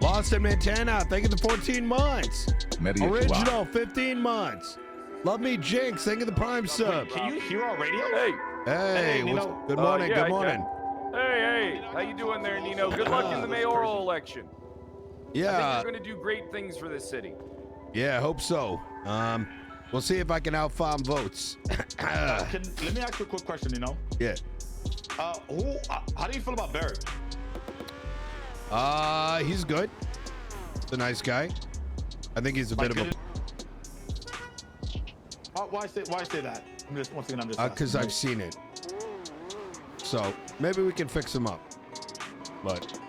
Boston, Montana, thank you for 14 months. Original, 15 months. Love Me Jinx, thank you the Prime sub. Can you hear our radio? Hey, Nino. good morning, yeah, good morning. Hey, how you doing there, Nino? Good luck in the mayoral election. I think you're going to do great things for this city. Yeah, I hope so. We'll see if I can outfarm votes. Let me ask you a quick question, Yeah. how do you feel about Barrett? He's good. He's a nice guy. I think he's a bit of a... Why say that? I'm just because I've seen it. So maybe we can fix him up. But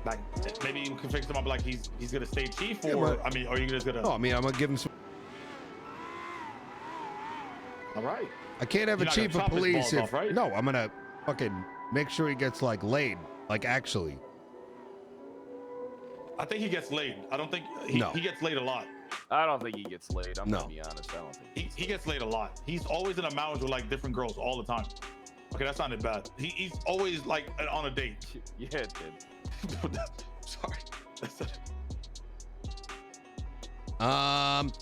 like maybe you can fix him up like he's gonna stay chief, or but, I mean, are you just gonna? No, I mean I'm gonna give him some. All right. I can't have a chief of police if right? No, I'm gonna fucking make sure he gets like laid, like actually. I think he gets laid. I don't think he gets laid a lot. I don't think he gets laid. I'm gonna be honest. I don't think he gets laid a lot. He's always in a mountain with like different girls all the time. Okay, that sounded bad. He's always like on a date. Yeah, it did. Sorry.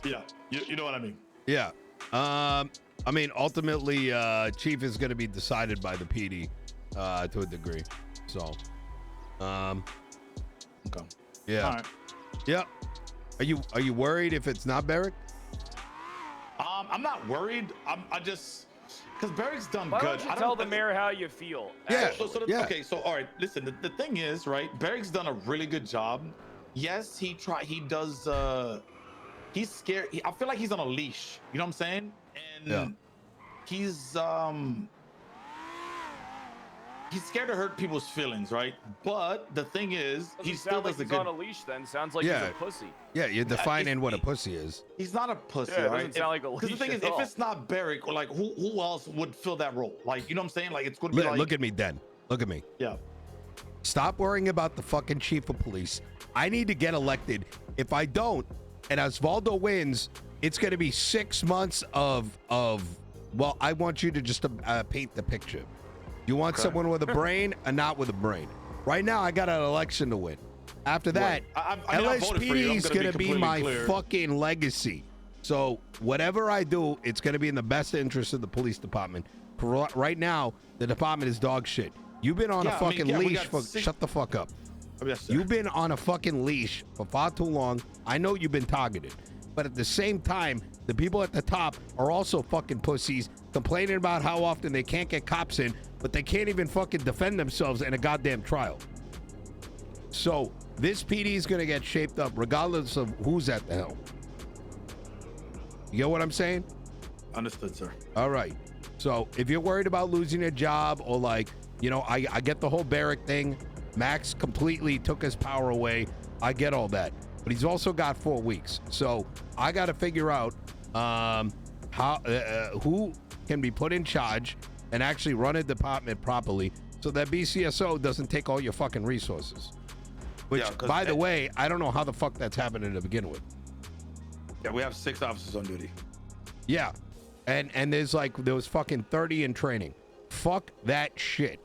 Yeah, you know what I mean. Yeah. I mean, ultimately, chief is going to be decided by the PD to a degree. So, okay. Yeah. All right. Yeah. Are you worried if it's not Barrick? I'm not worried. I just because Barrick's done Why good. Don't you tell the mayor how you feel? Yeah. Okay. So all right. Listen. The thing is, right? Barrick's done a really good job. Yes, he does. He's scared. I feel like he's on a leash. You know what I'm saying? And he's scared to hurt people's feelings, right? But the thing is, he still does a good. On a leash, then sounds like he's a pussy. Yeah, you're defining what a pussy is. He's not a pussy, yeah, it right? doesn't sound like a leash. Because the thing is, if it's not Barrick, or like who else would fill that role? Like, you know what I'm saying? Like, it's going to be like. Look at me, Den. Look at me. Yeah. Stop worrying about the fucking chief of police. I need to get elected. If I don't, and Osvaldo wins, it's going to be 6 months of. Well, I want you to just paint the picture. You want someone with a brain and not with a brain. Right now, I got an election to win. After that, LSPD is going to be my fucking legacy. So whatever I do, it's going to be in the best interest of the police department. Right now, the department is dog shit. You've been on a fucking leash for... Shut the fuck up. You've been on a fucking leash for far too long. I know you've been targeted. But at the same time, the people at the top are also fucking pussies, complaining about how often they can't get cops in, but they can't even fucking defend themselves in a goddamn trial. So this PD is going to get shaped up regardless of who's at the helm. You get what I'm saying? Understood, sir. All right. So if you're worried about losing a job or like, you know, I get the whole Barrick thing. Max completely took his power away. I get all that. But he's also got 4 weeks. So I got to figure out who can be put in charge and actually run a department properly so that BCSO doesn't take all your fucking resources. Which, by the way, I don't know how the fuck that's happening to begin with. Yeah, we have 6 officers on duty. Yeah. And there was fucking 30 in training. Fuck that shit.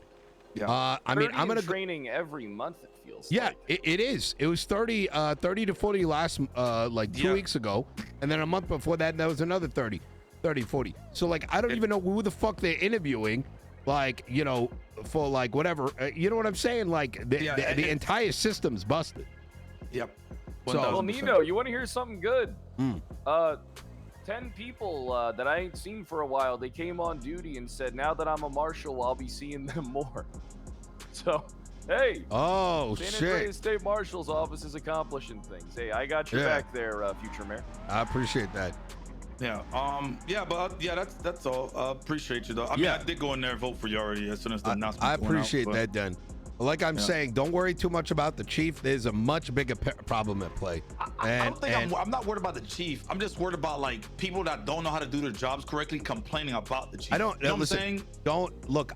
Yeah. I mean, I'm gonna training every month. It feels. Yeah, like. it is. It was 30 to 40 last 2 weeks ago, and then a month before that, that was another 30, 40. So like, I don't even know who the fuck they're interviewing. Like, you know, for like whatever. You know what I'm saying? Like the entire system's busted. Yep. So, well, Nino, you want to hear something good? 10 people that I ain't seen for a while, they came on duty and said, now that I'm a marshal, I'll be seeing them more. So, hey. Oh, San shit. Andreas State Marshal's office is accomplishing things. Hey, I got your back there, future mayor. I appreciate that. Yeah. That's all. Appreciate you though. I mean, I did go in there and vote for you already as soon as the announcement. I appreciate that, Dan. Like I'm saying, don't worry too much about the chief. There's a much bigger problem at play. I'm not worried about the chief. I'm just worried about like people that don't know how to do their jobs correctly complaining about the chief. I don't. You know listen, what I'm saying? Don't look.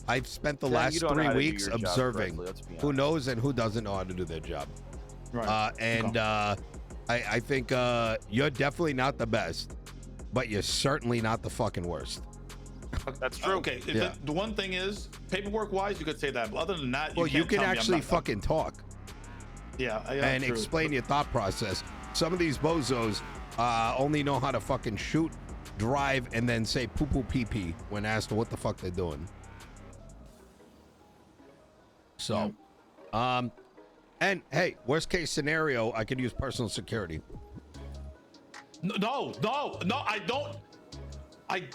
I've spent the last 3 weeks observing who knows and who doesn't know how to do their job. Right. I think you're definitely not the best, but you're certainly not the fucking worst. That's true. Okay, Yeah. the one thing is, paperwork-wise, you could say that. But other than that, Well, you can't can tell me I'm actually not- fucking talk yeah, and true. explain your thought process. Some of these bozos only know how to fucking shoot, drive, and then say poo poo pee pee when asked what the fuck they're doing. So, and hey, worst case scenario, I could use personal security. No, I don't.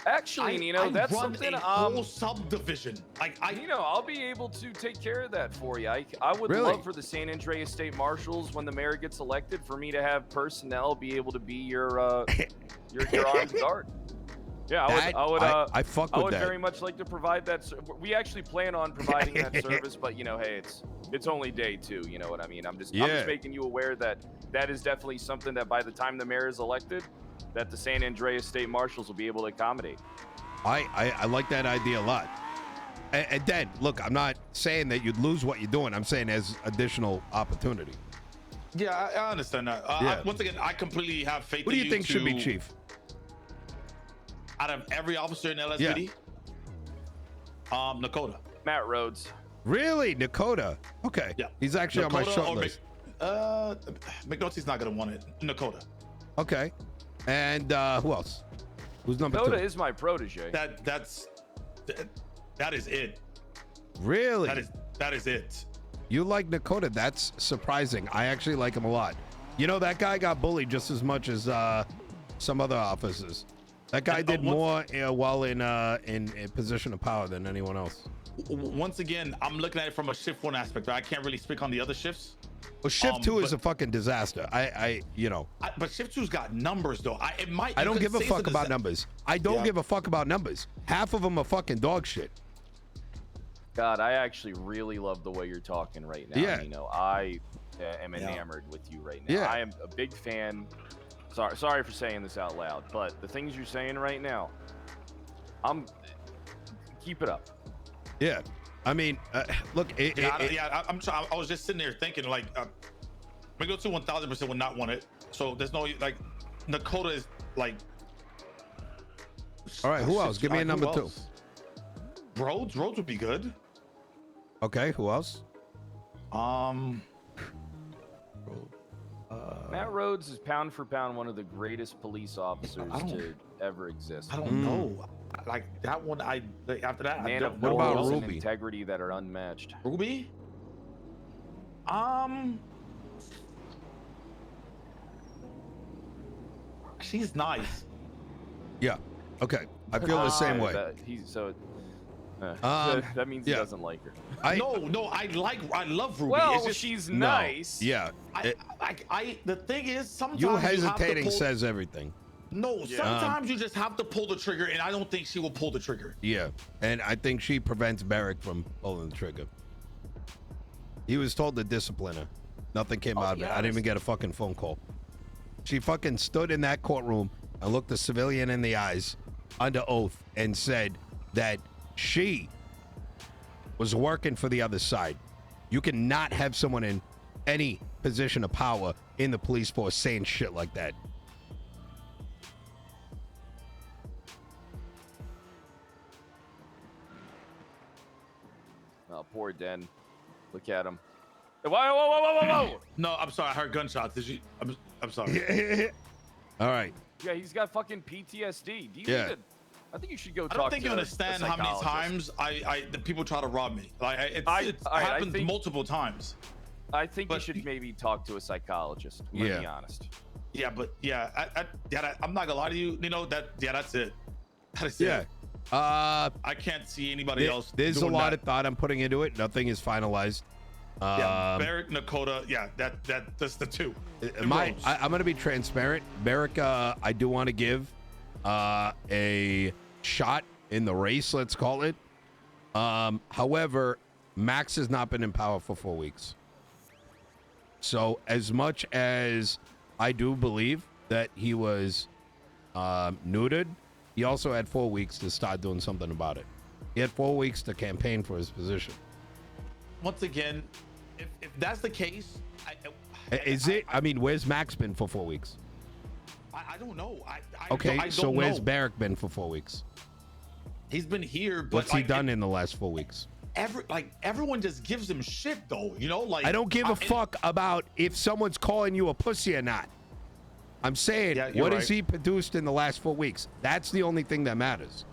Actually, Nino, that's run something a whole subdivision. Nino, I'll be able to take care of that for you. I would Really? love for the San Andreas State Marshals, when the mayor gets elected, for me to have personnel be able to be your armed guard. Yeah, I fuck with that. very much like to provide that. We actually plan on providing that service, but hey, it's only day 2. You know what I mean? I'm just making you aware that is definitely something that by the time the mayor is elected, that the San Andreas State Marshals will be able to accommodate. I like that idea a lot. And then, look, I'm not saying that you'd lose what you're doing. I'm saying there's additional opportunity. Yeah, I understand that. Once again, I completely have faith. Who do you think should be chief? Out of every officer in LSPD, Nakota. Matt Rhodes. Really, Nakota? Okay. Yeah, He's actually on my Nakota short or list. McNulty's not gonna want it. Nakota. Okay. And who else? Who's number Dakota 2? is my protege. That is it. Really? That is it. You like Nakota? That's surprising. I actually like him a lot. You know, that guy got bullied just as much as some other officers. That guy did more while in a position of power than anyone else. Once again, I'm looking at it from a shift 1 aspect. I can't really speak on the other shifts. Well, shift 2 is a fucking disaster. But shift 2's got numbers though. I don't give a fuck about numbers. I don't give a fuck about numbers. Half of them are fucking dog shit. God, I actually really love the way you're talking right now. Yeah. I am enamored with you right now. Yeah. I am a big fan. Sorry for saying this out loud, but the things you're saying right now, keep it up. Yeah. I mean, look. I was just sitting there thinking, like, McNulty 1000% would not want it. So there's no Nakota is like. All right, who else? Give me a number 2. Rhodes would be good. Okay, who else? Matt Rhodes is pound for pound one of the greatest police officers to ever exist. I don't know. Like that one, after that. Man of what about morals and Ruby? integrity that are unmatched. Ruby? She's nice. Yeah. Okay. I feel the same way. That means he doesn't like her. No, I love Ruby. Well, it's just, she's nice. Yeah. the thing is, sometimes You have to hesitating pull, says everything. No, sometimes you just have to pull the trigger, and I don't think she will pull the trigger. Yeah. And I think she prevents Barrick from pulling the trigger. He was told to discipline her. Nothing came out of it. I didn't even get a fucking phone call. She fucking stood in that courtroom and looked the civilian in the eyes under oath and said that she was working for the other side. You cannot have someone in any position of power in the police force saying shit like that. Oh, poor Den. Look at him. Whoa. No, I'm sorry. I heard gunshots. Did you? I'm sorry. All right. Yeah, he's got fucking PTSD. Do you Yeah. need to, I think you should go I talk don't think to you understand a how many psychologist. times the people try to rob me. Like it I happens think- multiple times. I think you But- should maybe talk to a psychologist. I'm gonna be honest. Yeah, but I'm not gonna lie to you. That's it. That is Yeah. it. I can't see anybody else. There's a doing lot that. of thought I'm putting into it. Nothing is finalized. Barrick, Nakota. Yeah, that's the 2. I'm going to be transparent. Barrick, I do want to give a shot in the race, let's call it. However, Max has not been in power for 4 weeks. So as much as I do believe that he was neutered, he also had 4 weeks to start doing something about it. He had 4 weeks to campaign for his position. Once again, if that's the case, I mean, where's Max been for 4 weeks? I don't know. Okay, I so don't where's know. Barrick been for 4 weeks? He's been here, but What's he done in the last 4 weeks? Everyone just gives him shit though, you know, like I don't give a fuck about if someone's calling you a pussy or not. I'm saying, what has he produced in the last 4 weeks? That's the only thing that matters.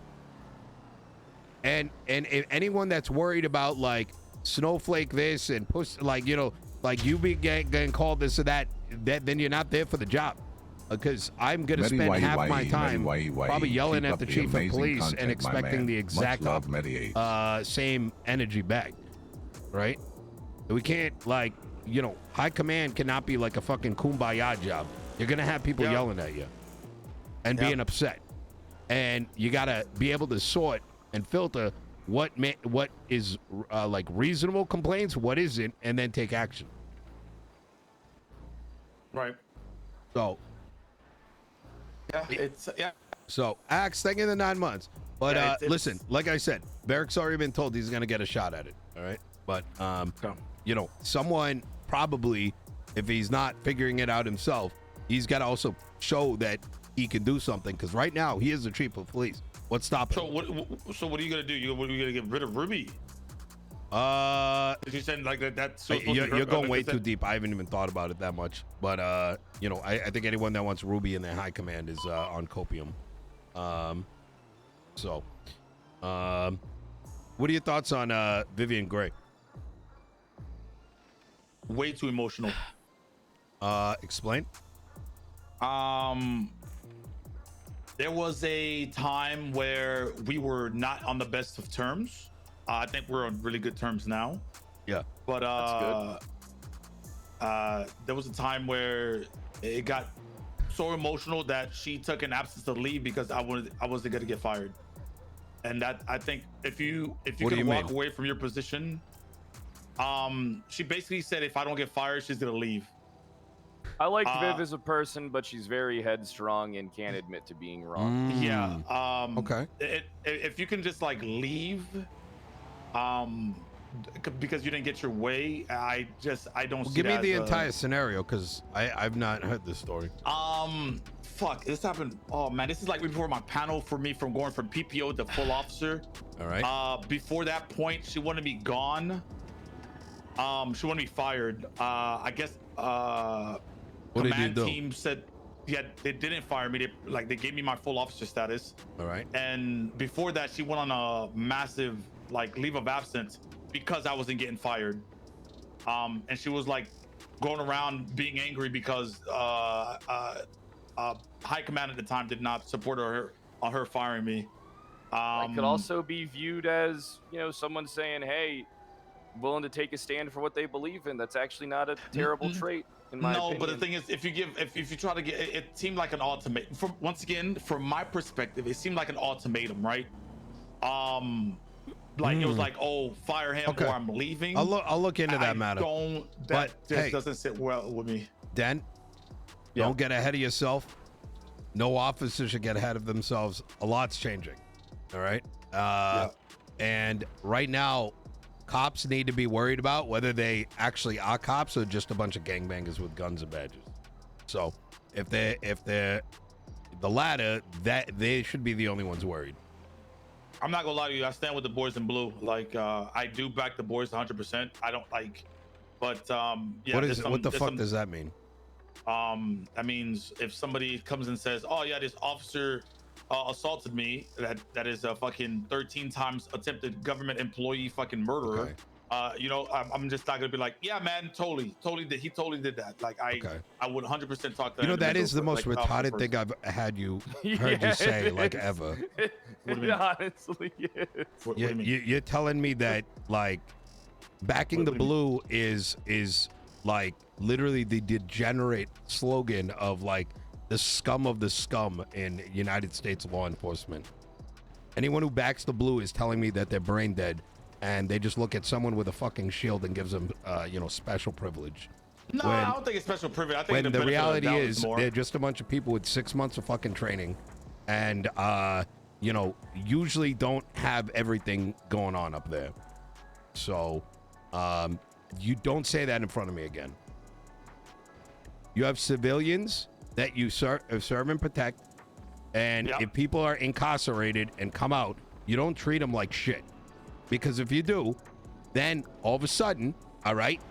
And if anyone that's worried about like snowflake this and push, like, you know, like you be getting called this or that, then you're not there for the job. Because I'm going to spend half my time probably yelling at the chief of police and expecting the exact same energy back, right? We can't, like, you know, high command cannot be like a fucking kumbaya job. You're going to have people yelling at you and being upset. And you got to be able to sort and filter what is like reasonable complaints, what isn't, and then take action. Right. So... yeah, So, Axe, thank you for the 9 months. But listen, like I said, Barrick's already been told he's going to get a shot at it. All right. But, you know, someone probably, if he's not figuring it out himself, he's got to also show that he can do something. Because right now, he is the chief of police. What's stopping him? So what are you going to do? What are you going to get rid of Ruby? You said like that's you're going way too deep. I haven't even thought about it that much, but you know, I think anyone that wants Ruby in their high command is on copium. So what are your thoughts on Vivian Gray? Way too emotional. Explain. There was a time where we were not on the best of terms. I think we're on really good terms now. Yeah. But there was a time where it got so emotional that she took an absence to leave because I wasn't gonna get fired. And that, I think if you can walk away from your position, she basically said if I don't get fired, she's gonna leave. I like Viv as a person, but she's very headstrong and can't admit to being wrong. Yeah. Okay. If you can just like leave, because you didn't get your way, I don't see give me that the as entire scenario, because I've not heard this story. Fuck, this happened. Oh man, this is like before my panel for me from going from PPO to full officer. All right. Before that point, she wanted me gone. She wanted me fired. I guess what did you do? team said, yeah, they didn't fire me. They gave me my full officer status. All right. And before that, she went on a massive like leave of absence because I wasn't getting fired. And she was like going around being angry because high command at the time did not support her on her firing me. It could also be viewed as, you know, someone saying, hey, willing to take a stand for what they believe in. That's actually not a terrible trait, in my opinion. But the thing is, if you try to get it seemed like an ultimatum. Once again, from my perspective, it seemed like an ultimatum, right? Like it was like, oh, fire him or I'm leaving. I'll look into that matter. That just doesn't sit well with me. Den, don't get ahead of yourself. No officer should get ahead of themselves. A lot's changing. All right. And right now, cops need to be worried about whether they actually are cops or just a bunch of gangbangers with guns and badges. So if they're the latter, that they should be the only ones worried. I'm not gonna lie to you. I stand with the boys in blue. Like I do back the boys 100%. I don't like, but yeah. What the fuck does that mean? That means if somebody comes and says, "Oh yeah, this officer assaulted me," that is a fucking 13 times attempted government employee fucking murderer. Okay. You know, I'm just not gonna be like, "Yeah, man, totally did. He totally did that." Like I would 100% talk to. You know, that is the most retarded thing I've heard you say like ever. It honestly is. You're telling me that like backing the blue is like literally the degenerate slogan of like the scum of the scum in United States law enforcement. Anyone who backs the blue is telling me that they're brain dead and they just look at someone with a fucking shield and gives them special privilege. No, I don't think it's special privilege. I think when the reality is they're just a bunch of people with 6 months of fucking training and usually don't have everything going on up there. So you don't say that in front of me again. You have civilians that you serve and protect, and if people are incarcerated and come out, you don't treat them like shit. Because if you do, then all of a sudden, all right,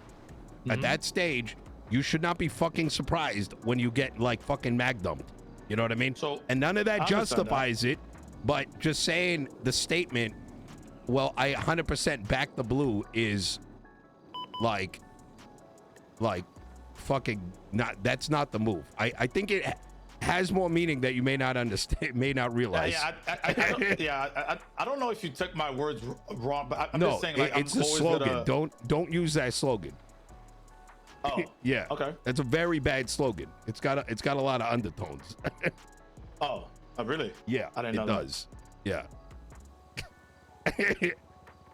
at that stage, you should not be fucking surprised when you get like fucking mag dumped. You know what I mean? So, and none of that I understand justifies it, but just saying the statement, well, I 100% back the blue is like fucking not, that's not the move. I think it has more meaning that you may not understand, may not realize. I don't know if you took my words wrong, but I'm no, just saying, like, it's I'm a always slogan. gonna... Don't use that slogan. Oh, yeah. Okay. That's a very bad slogan. It's got a lot of undertones. Oh, really? Yeah, I didn't know it that. does. Yeah.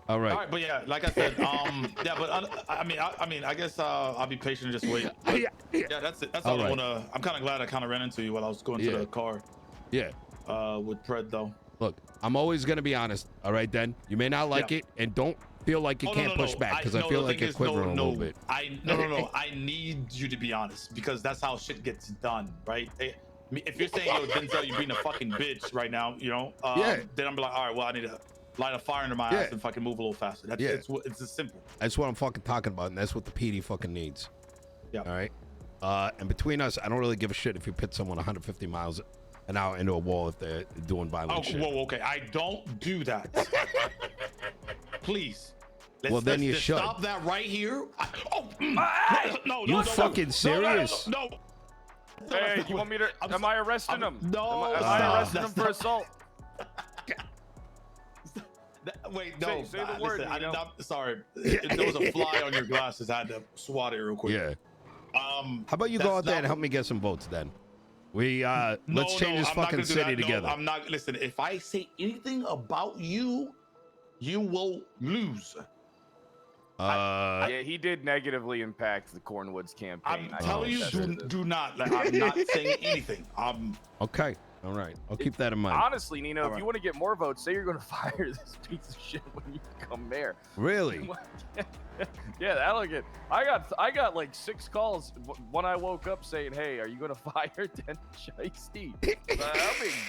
All right. All right, but yeah, like I said, yeah, but I mean, I guess I be patient and just wait. But, yeah, that's it. That's all I wanna. I'm kind of glad I kind of ran into you while I was going to the car. Yeah. With Pred though. Look, I'm always gonna be honest. All right, then. You may not like it, and don't feel like you can't push back because I feel like it's quivering a little bit. No. I need you to be honest because that's how shit gets done, right? If you're saying, yo, Denzel, you're being a fucking bitch right now, you know, then I'm like, all right, well, I need to light a fire under my ass and fucking move a little faster. That's it's as simple. That's what I'm fucking talking about, and that's what the PD fucking needs. Yeah. All right. And between us, I don't really give a shit if you pit someone 150 miles an hour into a wall if they're doing violent shit. Whoa, okay. I don't do that. Please. Then you should. Stop that right here. No. You fucking serious? No. Hey, you want me to? Am I arresting him? No. Am I arresting him for assault? Wait, no. Say the word. Listen, I did not. Sorry, there was a fly on your glasses. I had to swat it real quick. Yeah. How about you go out there and help me get some votes then? We let's change this fucking city together. No, I'm not. Listen, if I say anything about you, you will lose. Yeah, he did negatively impact the Cornwoods campaign. I'm telling you, do not. Like, I'm not saying anything. Okay. All right. I'll keep that in mind. Honestly, Nino, if you want to get more votes, say you're going to fire this piece of shit when you become mayor. Really? Yeah, that'll get. I got like 6 calls when I woke up saying, "Hey, are you going to fire dasMEHDI?"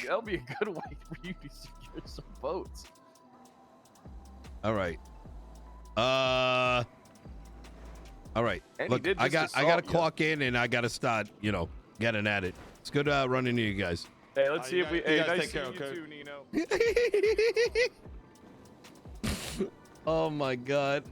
That'll be a good way for you to secure some votes. All right. All right. And look, I got to clock in and I got to start, getting at it. It's good running into you guys. Hey, let's see if we. Hey, nice seeing you too, Nino. Oh my God.